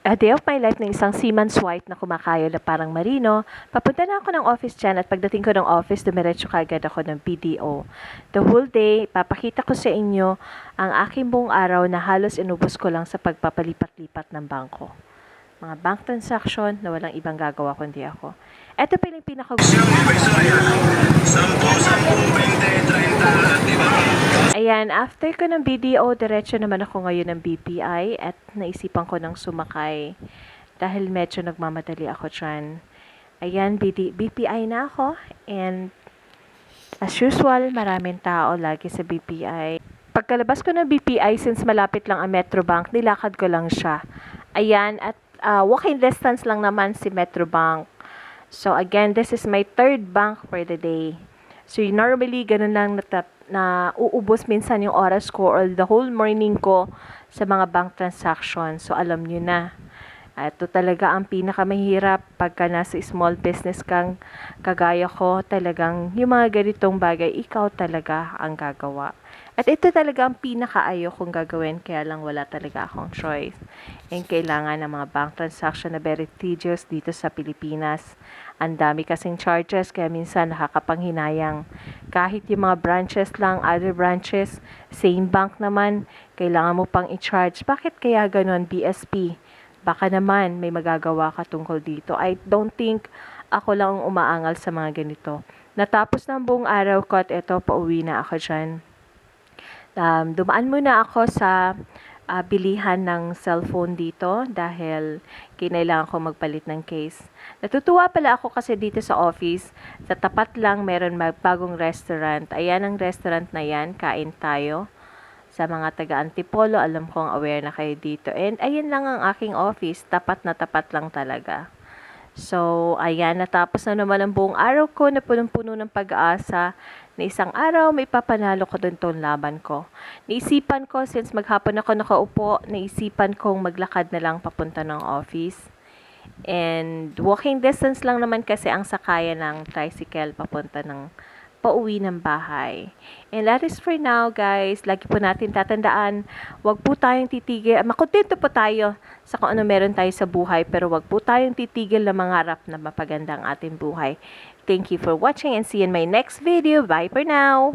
A day of my life ng isang seaman's wife na kumakayo na parang marino. Papunta na ako ng office dyan at pagdating ko ng office, dumiretso kagad ako ng BDO. The whole day, papakita ko sa inyo ang aking buong araw na halos inubos ko lang sa pagpapalipat-lipat ng bangko. Mga bank transaction na walang ibang gagawa kundi ako. Ito pa yung Ayan, after ko ng BDO, diretso naman ako ngayon ng BPI at naisipan ko ng sumakay dahil medyo nagmamadali ako dyan. Ayan, BPI na ako and as usual, maraming tao lagi sa BPI. Pagkalabas ko ng BPI, since malapit lang ang Metrobank, nilakad ko lang siya. Ayan, at walking distance lang naman si Metrobank. So again, this is my third bank for the day. So normally, ganun lang na uubos minsan yung oras ko or the whole morning ko sa mga bank transactions. So alam nyo na. Ito talaga ang pinakamahirap pagka nasa small business kang kagaya ko. Talagang yung mga ganitong bagay, ikaw talaga ang gagawa. At ito talaga ang pinakaayo kong gagawin, kaya lang wala talaga akong choice. And kailangan ng mga bank transaction na very tedious dito sa Pilipinas. Ang dami kasing charges, kaya minsan nakakapanghinayang. Kahit yung mga branches lang, other branches, same bank naman, kailangan mo pang i-charge. Bakit kaya ganun, BSP? Baka naman may magagawa ka tungkol dito. I don't think ako lang ang umaangal sa mga ganito. Natapos ng buong araw ko at eto, pauwi na ako dyan. Dumaan muna ako sa bilihan ng cellphone dito dahil kinailangan ko magpalit ng case. Natutuwa pala ako kasi dito sa office, sa tapat lang meron bagong restaurant. Ayan ang restaurant na yan, kain tayo. Sa mga taga-Antipolo, alam kong aware na kayo dito. And ayan lang ang aking office, tapat na tapat lang talaga. So, ayan, natapos na naman ang buong araw ko na punong-puno ng pag-asa na isang araw may papanalo ko doon tong laban ko. Naisipan ko, since maghapon ako nakaupo, naisipan kong maglakad na lang papunta ng office. And walking distance lang naman kasi ang sakayan ng tricycle papunta ng pauwi ng bahay. And that is for now, guys. Lagi po natin tatandaan, wag po tayong titigil. Makontento po tayo sa kung ano meron tayo sa buhay, pero wag po tayong titigil na mangarap na mapaganda ang ating buhay. Thank you for watching and see you in my next video. Bye for now!